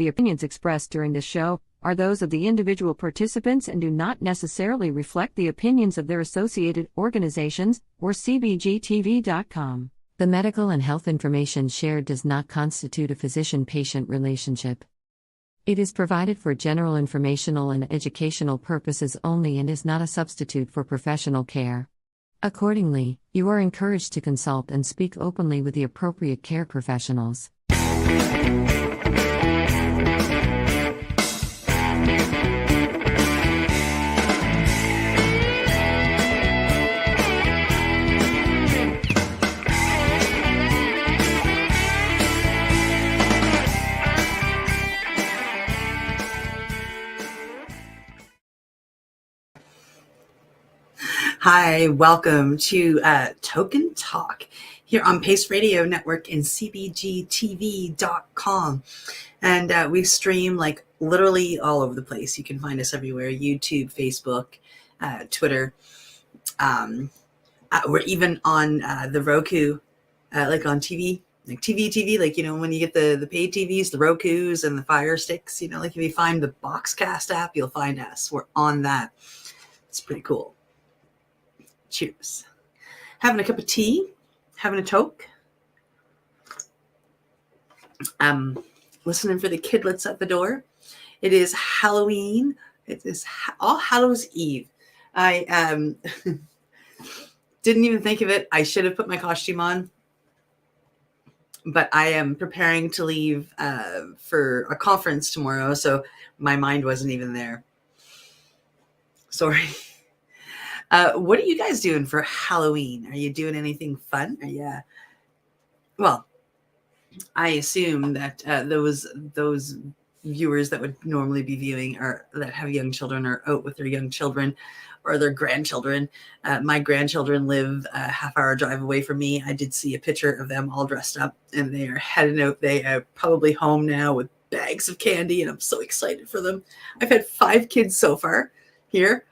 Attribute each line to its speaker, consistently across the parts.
Speaker 1: The opinions expressed during this show are those of the individual participants and do not necessarily reflect the opinions of their associated organizations or CBGTV.com. The medical and health information shared does not constitute a physician-patient relationship. It is provided for general informational and educational purposes only and is not a substitute for professional care. Accordingly, you are encouraged to consult and speak openly with the appropriate care professionals.
Speaker 2: Hi, welcome to Tokin Talk here on Pace Radio Network and CBGTV.com. And we stream like literally all over the place. You can find us everywhere: YouTube, Facebook, Twitter. We're even on the Roku, like on TV, like TV, like, you know, when you get the paid TVs, the Rokus and the Fire Sticks, you know, like if you find the Boxcast app, you'll find us. We're on that. It's pretty cool. Cheers. Having a cup of tea, having a toke. Listening for the kidlets at the door. It is Halloween. It is All Hallows Eve. I didn't even think of it. I should have put my costume on. But I am preparing to leave for a conference tomorrow, so my mind wasn't even there. Sorry. What are you guys doing for Halloween? Are you doing anything fun? Well, I assume that those viewers that would normally be viewing or that have young children are out with their young children or their grandchildren. My grandchildren live a half-hour drive away from me. I did see a picture of them all dressed up, and they are heading out. They are probably home now with bags of candy, and I'm so excited for them. I've had 5 kids so far here.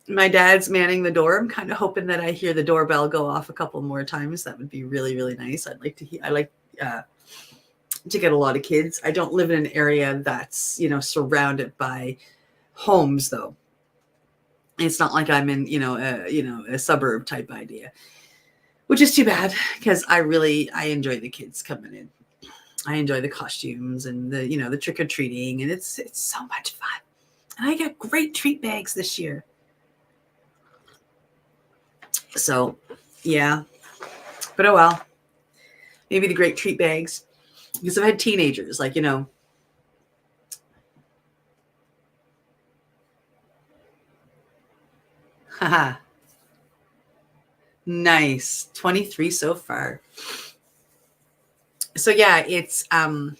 Speaker 2: My dad's manning the door. I'm kind of hoping that I hear the doorbell go off a couple more times. That would be really, really nice. I like to get a lot of kids. I don't live in an area that's, you know, surrounded by homes, though. It's not like I'm in, a suburb type idea, which is too bad because I enjoy the kids coming in. I enjoy the costumes and the trick or treating, and it's so much fun. And I got great treat bags this year. So, yeah, but oh well, maybe the great treat bags, because I've had teenagers, like, you know, haha, nice, 23 so far. So yeah, it's, so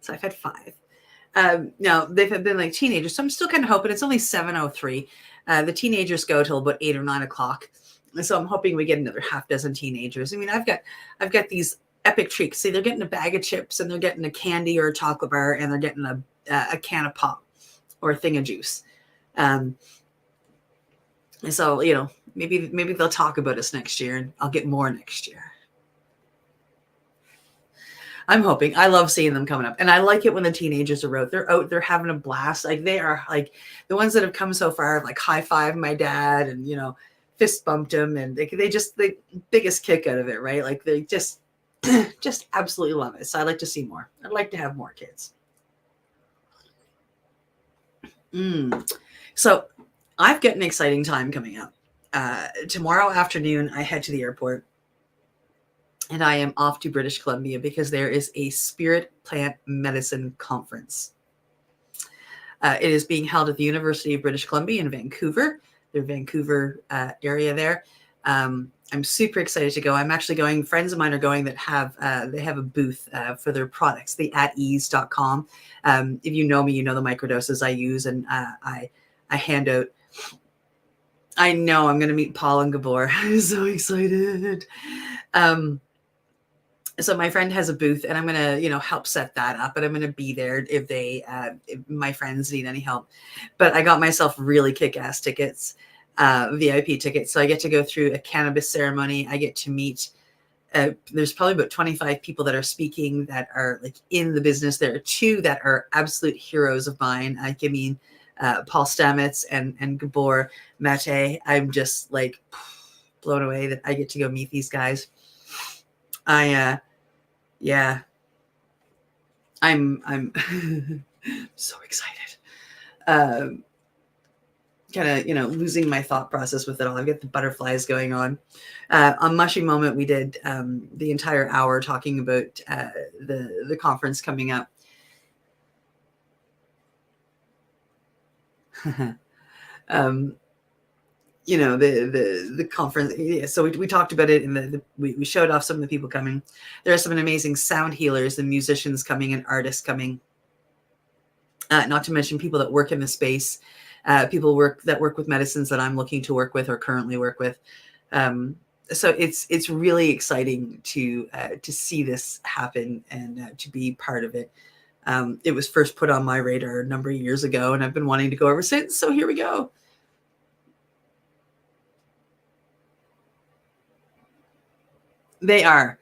Speaker 2: I've had 5. Now they've been like teenagers, so I'm still kind of hoping. It's only 7:03. The teenagers go till about 8 or 9 o'clock. So I'm hoping we get another half dozen teenagers. I mean, I've got these epic treats. See, they're getting a bag of chips, and they're getting a candy or a chocolate bar, and they're getting a can of pop or a thing of juice. So, you know, maybe they'll talk about us next year, and I'll get more next year. I'm hoping. I love seeing them coming up. And I like it when the teenagers are out. They're out, they're having a blast. Like, they are, like, the ones that have come so far have, like, high-fived my dad and, you know, fist bumped him. And they the biggest kick out of it, right? Like, they just absolutely love it. So I like to see more. I'd like to have more kids. So I've got an exciting time coming up. Tomorrow afternoon, I head to the airport. And I am off to British Columbia because there is a spirit plant medicine conference. It is being held at the University of British Columbia in Vancouver, their Vancouver area there. I'm super excited to go. I'm actually going. Friends of mine are going that have they have a booth for their products, the atease.com. If you know me, you know the microdoses I use, and I hand out. I know I'm going to meet Paul and Gabor. I'm so excited. So my friend has a booth, and I'm going to, help set that up, and I'm going to be there if my friends need any help. But I got myself really kick-ass tickets, VIP tickets. So I get to go through a cannabis ceremony. I get to meet there's probably about 25 people that are speaking that are like in the business. There are 2 that are absolute heroes of mine. I mean, Paul Stamets and Gabor Mate. I'm just like blown away that I get to go meet these guys. Yeah, I'm so excited. Kind of, losing my thought process with it all. I've got the butterflies going on. On Mushy Moment, we did the entire hour talking about the conference coming up. The conference. Yeah, so we talked about it, and we showed off some of the people coming. There are some amazing sound healers and musicians coming and artists coming. Not to mention people that work in the space, people that work with medicines that I'm looking to work with or currently work with. So it's really exciting to see this happen and to be part of it. It was first put on my radar a number of years ago, and I've been wanting to go ever since. So here we go. They are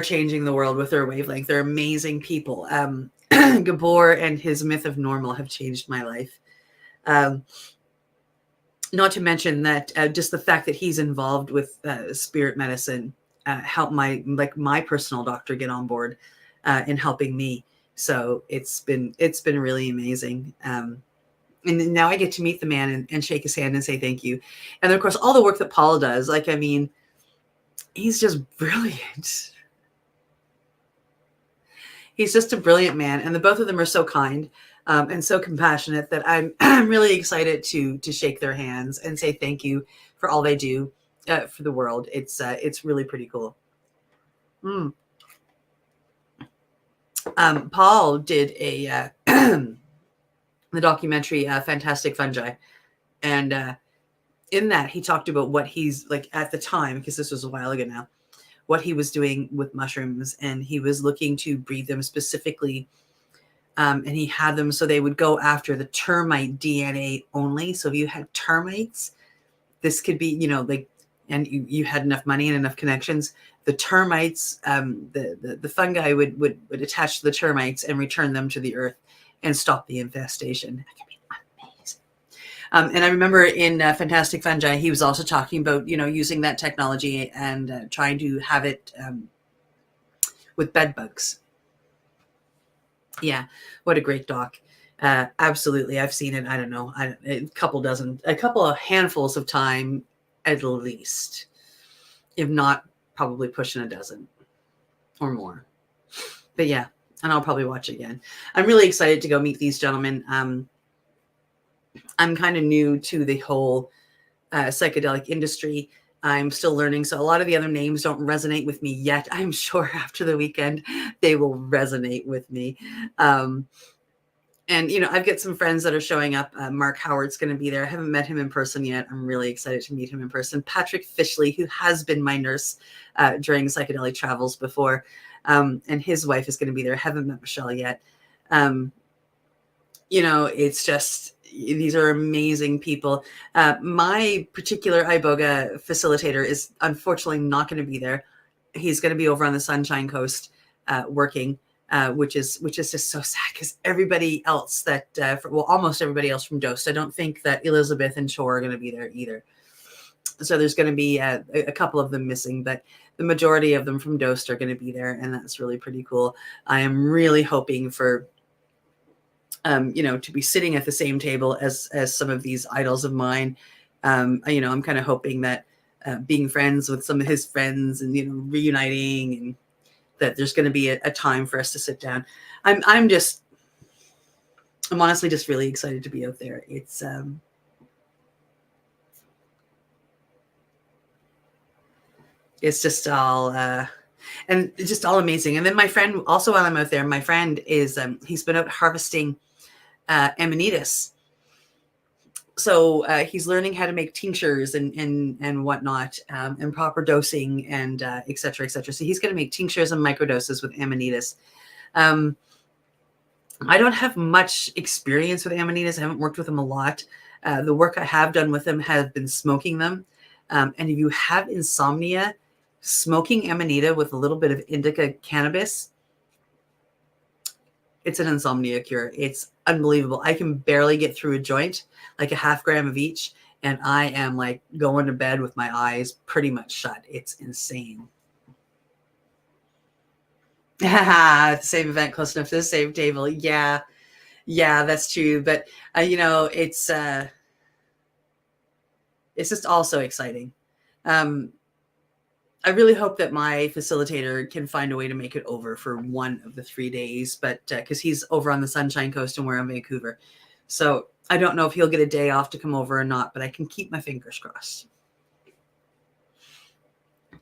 Speaker 2: changing the world with their wavelength. They're amazing people. Gabor and his Myth of Normal have changed my life. Not to mention that just the fact that he's involved with spirit medicine helped my personal doctor get on board in helping me. So it's been really amazing. And now I get to meet the man and shake his hand and say thank you. And then, of course, all the work that Paul does, he's just brilliant. He's just a brilliant man. And the both of them are so kind and so compassionate that I'm really excited to shake their hands and say thank you for all they do for the world. It's really pretty cool. Paul did the documentary Fantastic Fungi. And in that, he talked about what he's like at the time, because this was a while ago now, what he was doing with mushrooms. And he was looking to breed them specifically. And he had them so they would go after the termite DNA only. So if you had termites, this could be, and you had enough money and enough connections, the termites, the fungi would attach to the termites and return them to the earth and stop the infestation. That could be amazing. And I remember in Fantastic Fungi, he was also talking about, using that technology and trying to have it with bed bugs. Yeah, what a great doc. Absolutely. I've seen it. I don't know. A couple of handfuls of time at least, if not probably pushing a dozen or more. But yeah, and I'll probably watch it again. I'm really excited to go meet these gentlemen. I'm kind of new to the whole psychedelic industry. I'm still learning. So a lot of the other names don't resonate with me yet. I'm sure after the weekend, they will resonate with me. And, I've got some friends that are showing up. Mark Howard's going to be there. I haven't met him in person yet. I'm really excited to meet him in person. Patrick Fishley, who has been my nurse during psychedelic travels before, and his wife is going to be there. I haven't met Michelle yet. It's just, these are amazing people. My particular iboga facilitator is unfortunately not going to be there. He's going to be over on the Sunshine Coast working, which is just so sad, because everybody else almost everybody else from Dosed. I don't think that Elizabeth and Chor are going to be there either. So there's going to be a couple of them missing, but the majority of them from Dosed are going to be there, and that's really pretty cool. I am really hoping for to be sitting at the same table as some of these idols of mine. I'm kind of hoping that being friends with some of his friends and, reuniting, and that there's going to be a time for us to sit down. I'm honestly just really excited to be out there. It's just all, and just all amazing. And then my friend, also while I'm out there, my friend is, he's been out harvesting Amanitas. So he's learning how to make tinctures and whatnot, and proper dosing and et cetera, et cetera. So he's going to make tinctures and microdoses with Amanitas. I don't have much experience with Amanitas. I haven't worked with them a lot. The work I have done with them has been smoking them. And if you have insomnia, smoking Amanita with a little bit of indica cannabis. It's an insomnia cure. It's unbelievable. I can barely get through a joint, like a half gram of each, and I am like going to bed with my eyes pretty much shut. It's insane. The same event, close enough to the same table. Yeah, that's true. But it's just also exciting. I really hope that my facilitator can find a way to make it over for one of the 3 days, but because he's over on the Sunshine Coast and we're in Vancouver. So I don't know if he'll get a day off to come over or not, but I can keep my fingers crossed.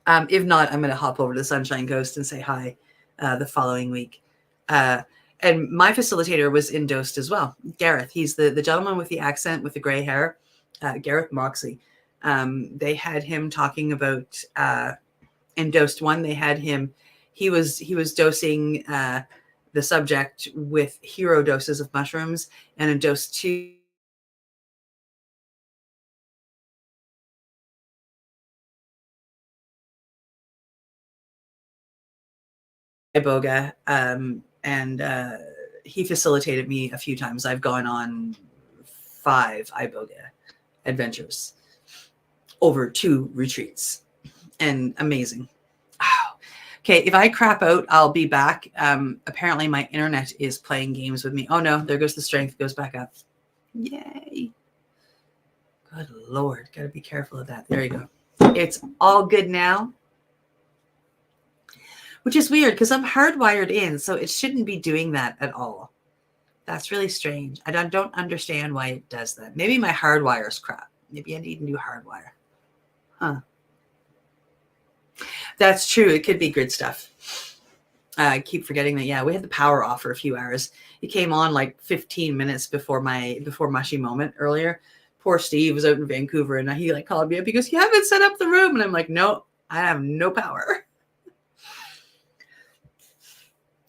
Speaker 2: If not, I'm going to hop over to the Sunshine Coast and say hi the following week. And my facilitator was endorsed as well. Gareth, he's the gentleman with the accent with the gray hair, Gareth Moxley. They had him talking about in dosed one. They had him, he was dosing the subject with hero doses of mushrooms, and in dose 2, iboga, and he facilitated me a few times. I've gone on 5 iboga adventures over 2 retreats, and amazing. Okay, if I crap out, I'll be back. Apparently my internet is playing games with me. Oh no, there goes the strength, goes back up. Yay. Good Lord, gotta be careful of that. There you go. It's all good now. Which is weird because I'm hardwired in, so it shouldn't be doing that at all. That's really strange. I don't understand why it does that. Maybe my hardwire is crap. Maybe I need a new hardwire. Huh. That's true. It could be grid stuff. I keep forgetting that. Yeah, we had the power off for a few hours. It came on like 15 minutes before mushy moment earlier. Poor Steve was out in Vancouver, and he like called me up. He goes, "You haven't set up the room," and I'm like, "No, I have no power."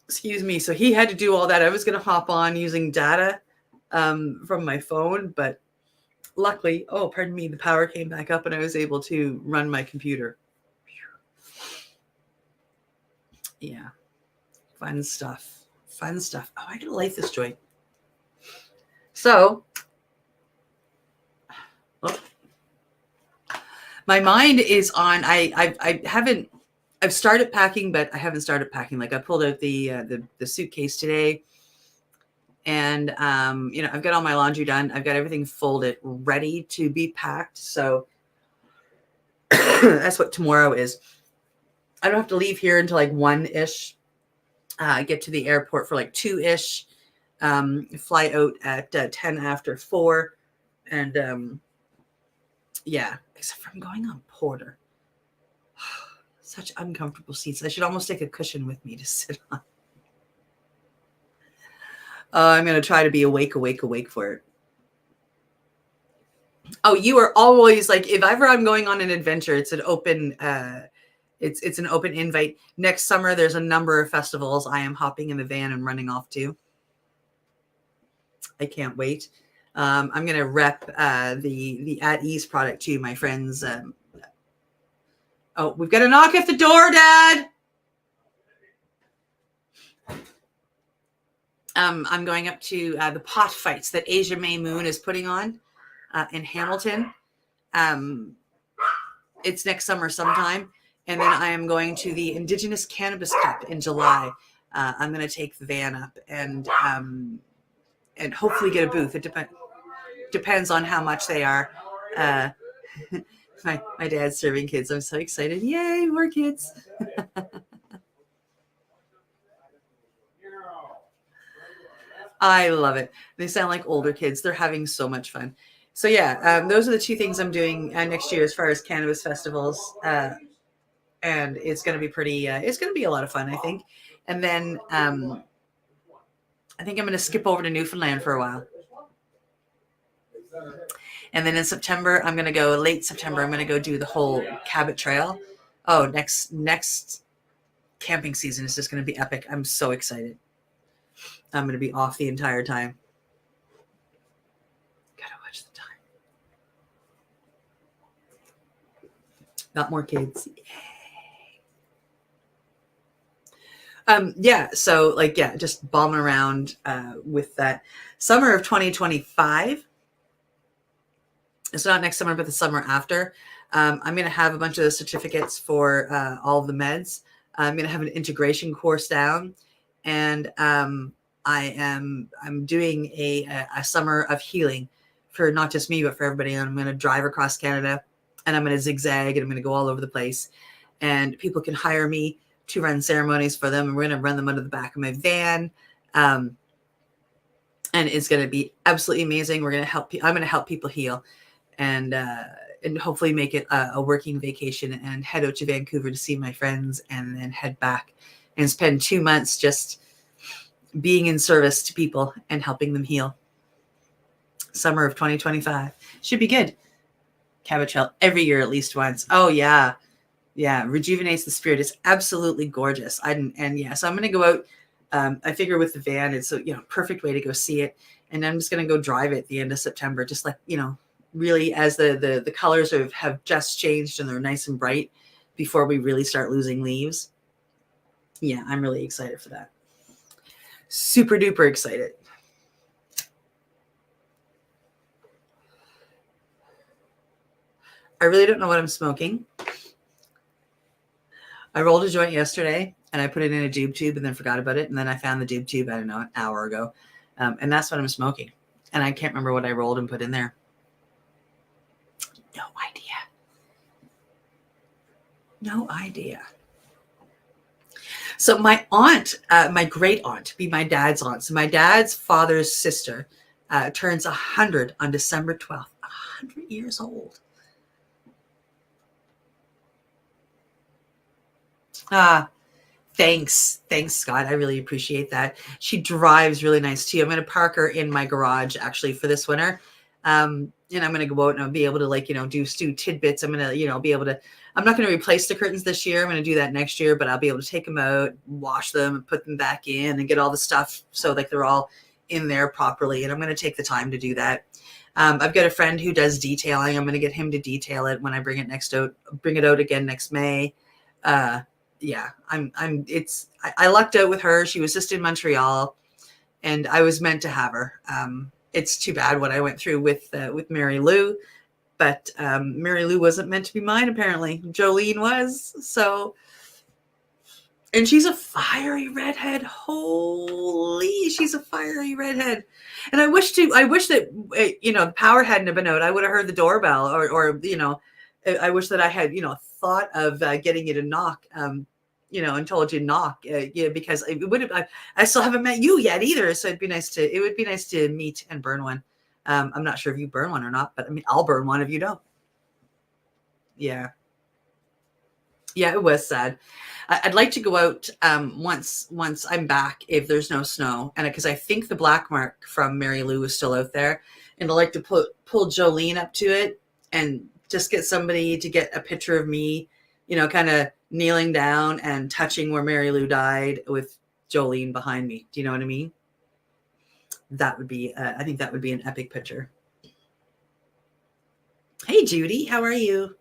Speaker 2: Excuse me. So he had to do all that. I was going to hop on using data from my phone, but luckily, pardon me, the power came back up and I was able to run my computer. Yeah. Fun stuff. Fun stuff. Oh, I gotta light this joint. So, my mind is on. I've started packing, but I haven't started packing. Like I pulled out the suitcase today, and I've got all my laundry done. I've got everything folded, ready to be packed. So that's what tomorrow is. I don't have to leave here until like 1-ish. Get to the airport for like 2-ish. Fly out at 10 after 4, and yeah, except for I'm going on Porter. Such uncomfortable seats. I should almost take a cushion with me to sit on. I'm going to try to be awake for it. Oh, you are always like, if ever I'm going on an adventure, it's an open, it's an open invite. Next summer, there's a number of festivals I am hopping in the van and running off to. I can't wait. I'm going to rep the At Ease product too, my friends. Oh, we've got a knock at the door, Dad. I'm going up to the pot fights that Asia May Moon is putting on in Hamilton. It's next summer sometime. And then I am going to the Indigenous Cannabis Cup in July. I'm going to take the van up and hopefully get a booth. It depends on how much they are. My dad's serving kids. I'm so excited. Yay, more kids. I love it. They sound like older kids. They're having so much fun. So yeah, those are the 2 things I'm doing next year as far as cannabis festivals. And it's going to be pretty, it's going to be a lot of fun, I think. And then I think I'm going to skip over to Newfoundland for a while. And then in September, late September, I'm going to go do the whole Cabot Trail. Oh, next camping season is just going to be epic. I'm so excited. I'm going to be off the entire time. Gotta watch the time. Got more kids. Yay. Yeah. So like, yeah, just bombing around with that. Summer of 2025. It's not next summer, but the summer after. I'm going to have a bunch of the certificates for all of the meds. I'm going to have an integration course down, and I'm doing a summer of healing for not just me, but for everybody. And I'm going to drive across Canada, and I'm going to zigzag, and I'm going to go all over the place. And people can hire me to run ceremonies for them, and we're going to run them under the back of my van. And it's going to be absolutely amazing. We're going to help. I'm going to help people heal, and hopefully make it a working vacation and head out to Vancouver to see my friends, and then head back and spend 2 months just being in service to people and helping them heal. Summer of 2025 should be good. Cabot Trail every year at least once. Oh yeah. Yeah, rejuvenates the spirit. It's absolutely gorgeous. So I'm going to go out. I figure with the van, it's a perfect way to go see it. And I'm just going to go drive it at the end of September, just like really as the colors have just changed and they're nice and bright before we really start losing leaves. Yeah, I'm really excited for that. Super duper excited. I really don't know what I'm smoking. I rolled a joint yesterday and I put it in a doob tube and then forgot about it. And then I found the doob tube, I don't know, an hour ago. And that's what I'm smoking. And I can't remember what I rolled and put in there. No idea. So my aunt, my great aunt, be my dad's aunt. So my dad's father's sister turns 100 on December 12th. 100 years old. Thanks, Scott. I really appreciate that. She drives really nice too. I'm going to park her in my garage actually for this winter. And I'm going to go out and I'll be able to do tidbits. I'm going to, be able to, I'm not going to replace the curtains this year. I'm going to do that next year, but I'll be able to take them out, wash them and put them back in and get all the stuff so like they're all in there properly. And I'm going to take the time to do that. I've got a friend who does detailing. I'm going to get him to detail it when I bring it out again next May. Yeah, I lucked out with her. She was just in Montreal and I was meant to have her. It's too bad what I went through with Mary Lou, but Mary Lou wasn't meant to be mine. Apparently Jolene was. So, and she's a fiery redhead. Holy, she's a fiery redhead. And I wish that, the power hadn't have been out. I would have heard the doorbell or I wish that I had, thought of getting you to knock, and told you knock, because it would have, I still haven't met you yet either. So it would be nice to meet and burn one. I'm not sure if you burn one or not, but I mean, I'll burn one if you don't. Yeah. Yeah, it was sad. I'd like to go out once I'm back if there's no snow, and because I think the black mark from Mary Lou is still out there, and I'd like to pull Jolene up to it and just get somebody to get a picture of me, kind of kneeling down and touching where Mary Lou died with Jolene behind me. Do you know what I mean? That would be, I think that would be an epic picture. Hey, Judy, how are you?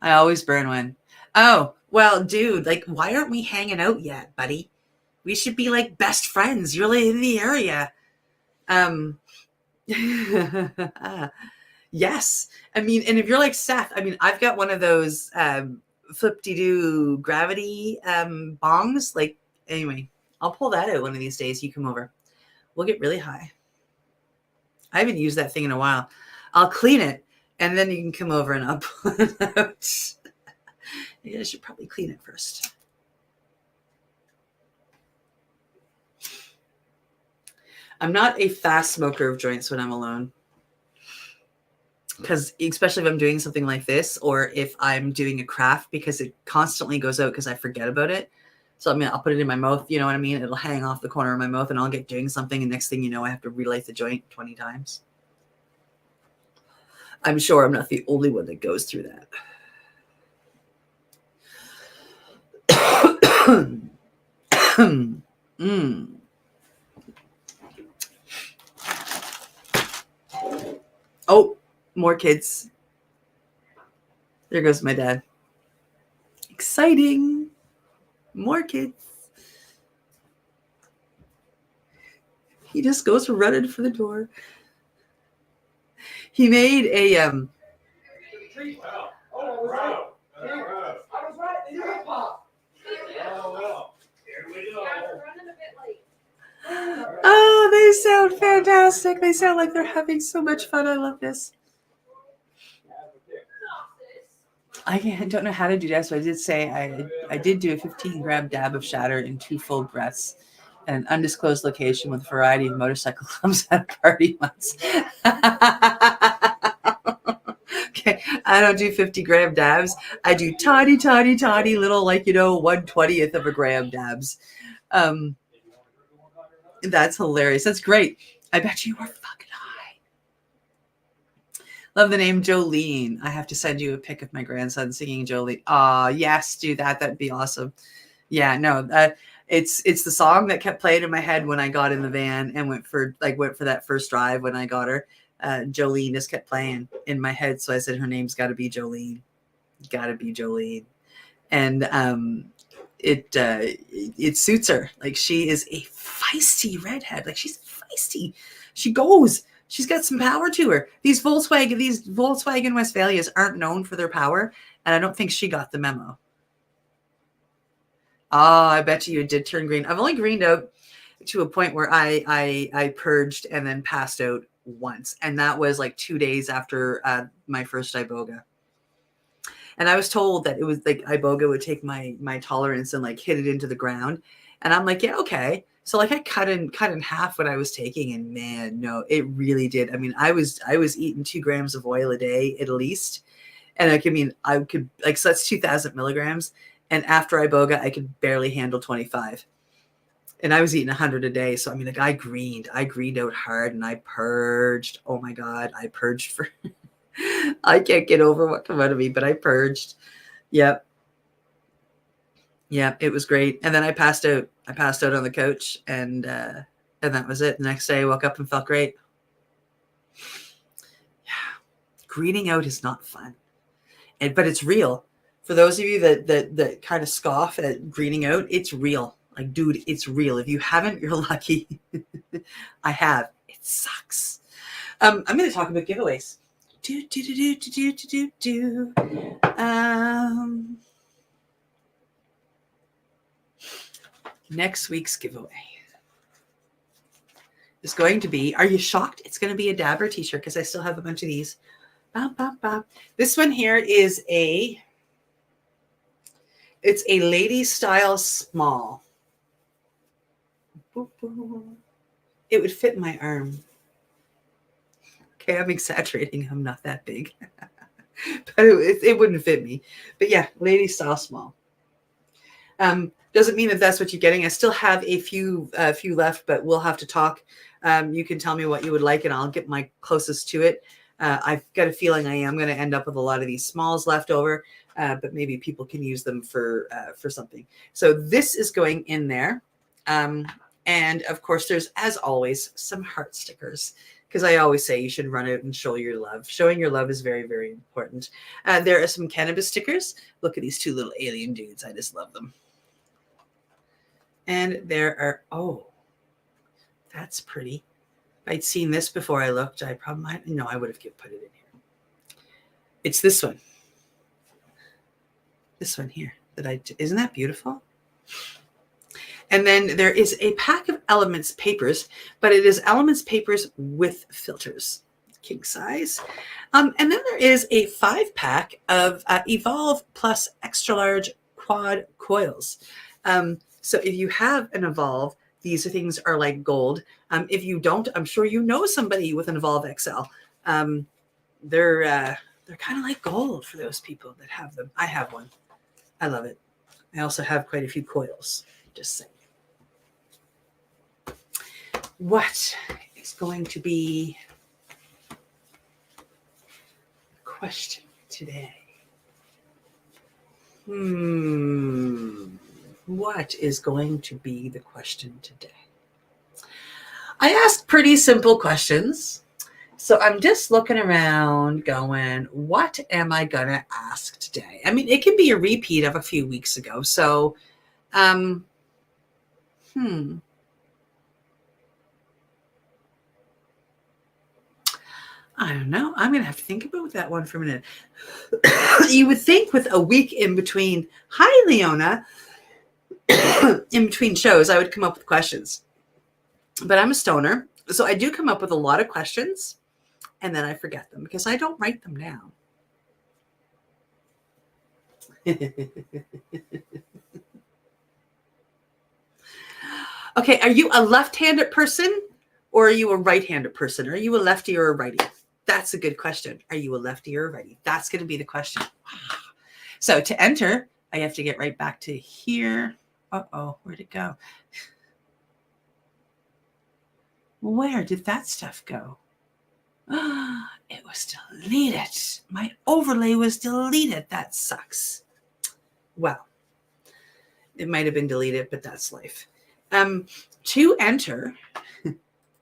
Speaker 2: I always burn one. Oh, well, dude, like, why aren't we hanging out yet, buddy? We should be like best friends. You're like in the area. Yes. I mean, and if you're like Seth, I mean, I've got one of those flip-de-doo gravity bongs. Like, anyway, I'll pull that out one of these days. You come over. We'll get really high. I haven't used that thing in a while. I'll clean it, and then you can come over and I'll pull it out. I should probably clean it first. I'm not a fast smoker of joints when I'm alone. Because especially if I'm doing something like this, or if I'm doing a craft, because it constantly goes out because I forget about it. So I mean, I'll put it in my mouth, you know what I mean? It'll hang off the corner of my mouth and I'll get doing something. And next thing you know, I have to relight the joint 20 times. I'm sure I'm not the only one that goes through that. Oh, more kids. There goes my dad. Exciting. More kids. He just goes running for the door. He made a
Speaker 3: I was right. They did pop. Oh well. Here we go. We're running a bit late.
Speaker 2: Oh, they sound fantastic. They sound like they're having so much fun. I love this. I don't know how to do that, so I did say I did do a 15-gram dab of shatter in 2 full breaths at an undisclosed location with a variety of motorcycle clubs at a party once. Okay, I don't do 50-gram dabs. I do tiny little, like, 1/20th of a gram dabs. That's hilarious. That's great. I bet you are fucking high. Love the name Jolene. I have to send you a pic of my grandson singing Jolene. Yes, do that. That'd be awesome. Yeah, no, it's the song that kept playing in my head when I got in the van and went for that first drive when I got her. Jolene just kept playing in my head, so I said her name's got to be Jolene. Got to be Jolene, and it suits her. Like, she is a feisty redhead. Like, she's feisty. She goes. She's got some power to her. These Volkswagen Westphalias aren't known for their power, and I don't think she got the memo. I bet you it did turn green. I've only greened out to a point where I purged and then passed out once, and that was like 2 days after my first iboga. And I was told that it was like iboga would take my tolerance and like hit it into the ground, and I'm like, yeah, okay. So like I cut in half what I was taking, and man, no, it really did. I mean, I was eating 2 grams of oil a day at least, and I could like, so that's 2,000 milligrams. And after iboga, I could barely handle 25. And I was eating 100 a day. So, I mean, like, I greened out hard, and I purged. Oh my God. I purged for, I can't get over what come out of me, but I purged. Yep. Yeah, it was great. And then I passed out. I passed out on the couch, and that was it. The next day I woke up and felt great. Yeah. Greening out is not fun. But it's real. For those of you that kind of scoff at greening out, it's real. Like, dude, it's real. If you haven't, you're lucky. I have. It sucks. I'm going to talk about giveaways. Next week's giveaway is going to be, are you shocked? It's going to be a Dabber t-shirt, because I still have a bunch of these. This one here is it's a lady style small. It would fit my arm. Okay, I'm exaggerating. I'm not that big. But it wouldn't fit me. But yeah, lady style small. Doesn't mean that that's what you're getting. I still have a few left, but we'll have to talk. You can tell me what you would like, and I'll get my closest to it. I've got a feeling I am going to end up with a lot of these smalls left over, but maybe people can use them for something. So this is going in there. And of course, there's, as always, some heart stickers, because I always say you should run out and show your love. Showing your love is very, very important. There are some cannabis stickers. Look at these 2 little alien dudes. I just love them. And there are, oh, that's pretty. If I'd seen this before I looked, I probably might, no, I would have put it in here. It's this one. This one here isn't that beautiful? And then there is a pack of Elements papers, but it is Elements papers with filters, king size. And then there is a 5-pack of Evolve Plus extra large quad coils. So if you have an Evolve, these things are like gold. If you don't, I'm sure you know somebody with an Evolve XL. They're kind of like gold for those people that have them. I have one. I love it. I also have quite a few coils. Just saying. What is going to be the question today? What is going to be the question today? I asked pretty simple questions. So I'm just looking around going, what am I going to ask today? I mean, it can be a repeat of a few weeks ago. So I don't know. I'm going to have to think about that one for a minute. You would think with a week in between, hi, Leona, in between shows, I would come up with questions. But I'm a stoner, so I do come up with a lot of questions, and then I forget them because I don't write them down. Okay, are you a left-handed person or are you a right-handed person? Are you a lefty or a righty? That's a good question. Are you a lefty or a righty? That's going to be the question. So to enter, I have to get right back to here. Uh-oh, where'd it go? Where did that stuff go? It was deleted. My overlay was deleted. That sucks. Well, it might have been deleted, but that's life. To enter,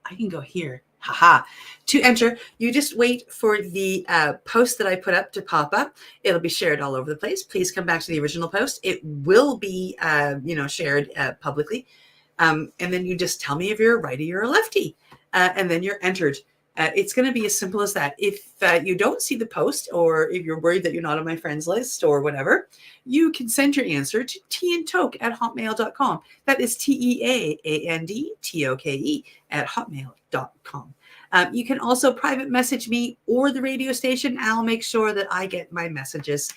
Speaker 2: I can go here. Haha. To enter, you just wait for the post that I put up to pop up. It'll be shared all over the place. Please come back to the original post. It will be, shared publicly. And then you just tell me if you're a righty or a lefty, and then you're entered. It's going to be as simple as that. If you don't see the post, or if you're worried that you're not on my friends list or whatever, you can send your answer to teandtoke@hotmail.com. That is TEAANDTOKE@hotmail.com. You can also private message me or the radio station. I'll make sure that I get my messages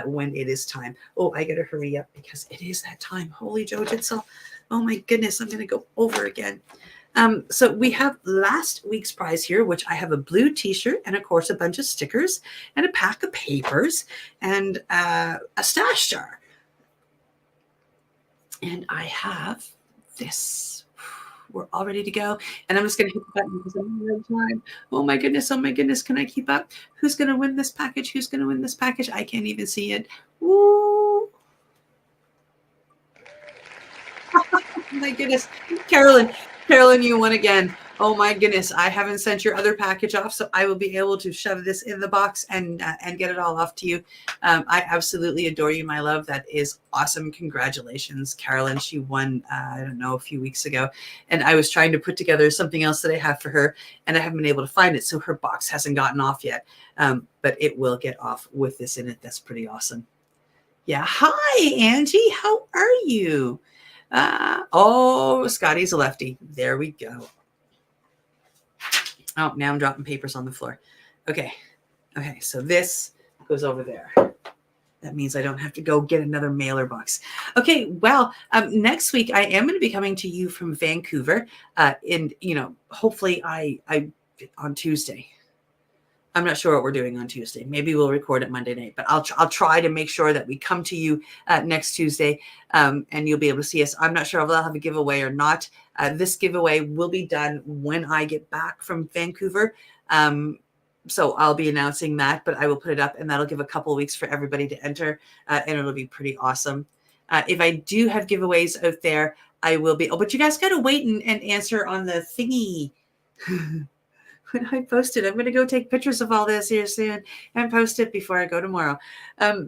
Speaker 2: when it is time. Oh, I got to hurry up because it is that time. Holy Joe Jitzel. Oh my goodness, I'm going to go over again. So we have last week's prize here, which I have a blue t-shirt and of course a bunch of stickers and a pack of papers and a stash jar. And I have this. We're all ready to go. And I'm just going to hit the button because I'm out of time. Oh my goodness. Can I keep up? Who's going to win this package? Who's going to win this package? I can't even see it. Woo. Oh my goodness. Carolyn, you won again. Oh my goodness. I haven't sent your other package off, so I will be able to shove this in the box and get it all off to you. I absolutely adore you, my love. That is awesome. Congratulations, Carolyn. She won, I don't know, a few weeks ago. And I was trying to put together something else that I have for her, and I haven't been able to find it, so her box hasn't gotten off yet. But it will get off with this in it. That's pretty awesome. Yeah. Hi, Angie. How are you? Scotty's a lefty. There we go. Oh, now I'm dropping papers on the floor. Okay. So this goes over there. That means I don't have to go get another mailer box. Okay. Well, next week I am going to be coming to you from Vancouver. Hopefully I on Tuesday. I'm not sure what we're doing on Tuesday. Maybe we'll record it Monday night, but I'll try to make sure that we come to you next Tuesday, and you'll be able to see us. I'm not sure if I'll have a giveaway or not. This giveaway will be done when I get back from Vancouver. So I'll be announcing that, but I will put it up, and that'll give a couple of weeks for everybody to enter, and it'll be pretty awesome. If I do have giveaways out there, I will be. Oh, but you guys got to wait and answer on the thingy. When I post it, I'm going to go take pictures of all this here soon and post it before I go tomorrow.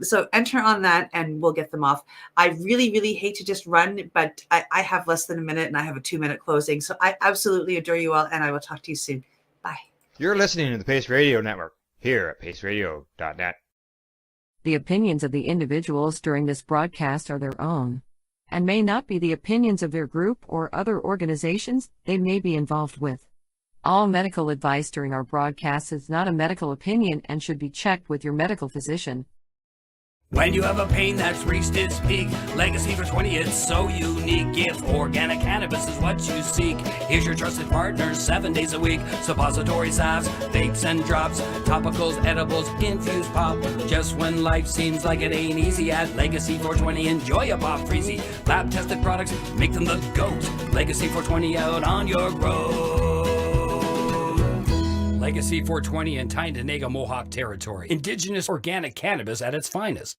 Speaker 2: So enter on that and we'll get them off. I really, really hate to just run, but I have less than a minute and I have a 2-minute closing. So I absolutely adore you all, and I will talk to you soon. Bye.
Speaker 4: You're listening to the Pace Radio Network here at paceradio.net.
Speaker 1: The opinions of the individuals during this broadcast are their own and may not be the opinions of their group or other organizations they may be involved with. All medical advice during our broadcast is not a medical opinion and should be checked with your medical physician.
Speaker 5: When you have a pain that's reached its peak, Legacy for 20, it's so unique. If organic cannabis is what you seek, here's your trusted partner 7 days a week. Suppository salves, vapes and drops, topicals, edibles, infused pop. Just when life seems like it ain't easy, at Legacy 420, enjoy a pop freezy. Lab tested products, make them the GOAT. Legacy 420 out on your road. Legacy 420 in Tyndonega Mohawk territory. Indigenous organic cannabis at its finest.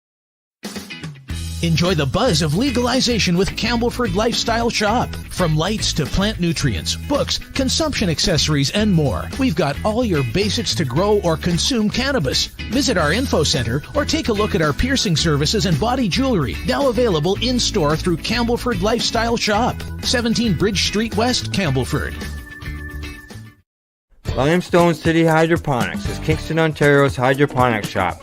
Speaker 6: Enjoy the buzz of legalization with Campbellford Lifestyle Shop. From lights to plant nutrients, books, consumption accessories, and more. We've got all your basics to grow or consume cannabis. Visit our info center or take a look at our piercing services and body jewelry, now available in-store through Campbellford Lifestyle Shop. 17 Bridge Street West, Campbellford.
Speaker 7: Limestone City Hydroponics is Kingston, Ontario's hydroponics shop.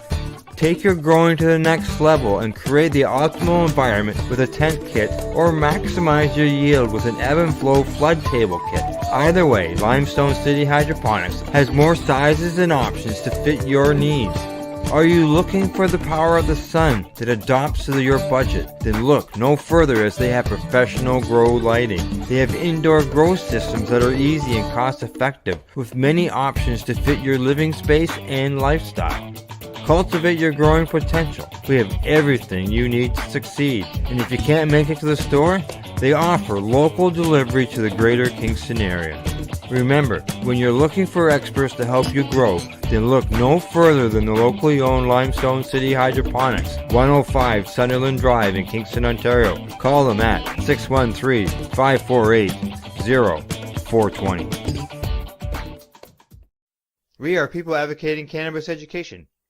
Speaker 7: Take your growing to the next level and create the optimal environment with a tent kit, or maximize your yield with an ebb and flow flood table kit. Either way, Limestone City Hydroponics has more sizes and options to fit your needs. Are you looking for the power of the sun that adapts to your budget? Then look no further, as they have professional grow lighting. They have indoor grow systems that are easy and cost effective, with many options to fit your living space and lifestyle. Cultivate your growing potential. We have everything you need to succeed. And if you can't make it to the store, they offer local delivery to the greater Kingston area. Remember, when you're looking for experts to help you grow, then look no further than the locally owned Limestone City Hydroponics, 105 Sunderland Drive in Kingston, Ontario. Call them at 613-548-0420.
Speaker 4: We are people advocating cannabis education.